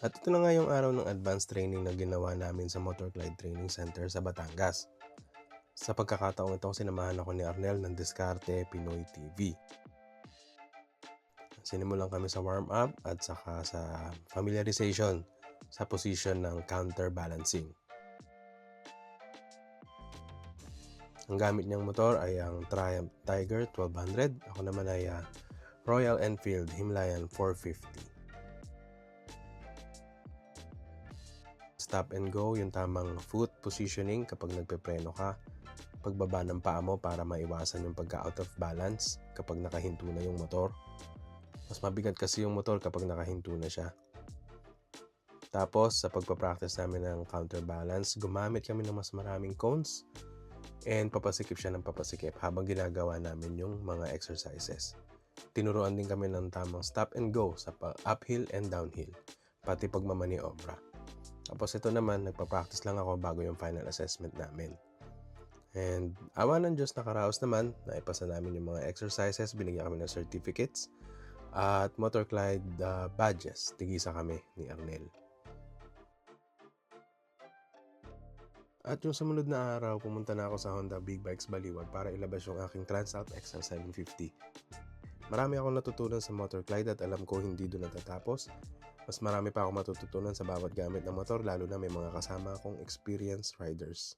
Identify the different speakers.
Speaker 1: At ito na nga yung araw ng advanced training na ginawa namin sa Motor Glide Training Center sa Batangas. Sa pagkakataong ito, sinamahan ako ni Arnel ng Diskarte Pinoy TV. Sinimulan kami sa warm-up at saka sa familiarization sa position ng counterbalancing. Ang gamit niyang motor ay ang Triumph Tiger 1200. Ako naman ay Royal Enfield Himalayan 450. Stop and go, yung tamang foot positioning kapag nagpepreno ka. Pagbaba ng paa mo para maiwasan yung pagka-out of balance kapag nakahinto na yung motor. Mas mabigat kasi yung motor kapag nakahinto na siya. Tapos sa pagpapractice namin ng counterbalance, gumamit kami ng mas maraming cones and papasikip siya ng papasikip habang ginagawa namin yung mga exercises. Tinuruan din kami ng tamang stop and go sa uphill and downhill, pati pagmamaniobra. Tapos ito naman, nagpa-practice lang ako bago yung final assessment namin. And awa ng Diyos, nakaraos naman, naipasa namin yung mga exercises, binigyan kami ng certificates at Motor Glide badges. Tigisa kami ni Arnel. At yung sumunod na araw, pumunta na ako sa Honda Big Bikes Baliwag para ilabas yung aking Transalp XR 750. Marami akong natutunan sa Motor Glide at alam ko hindi doon natatapos. Mas marami pa akong matututunan sa bawat gamit ng motor, lalo na may mga kasama akong experienced riders.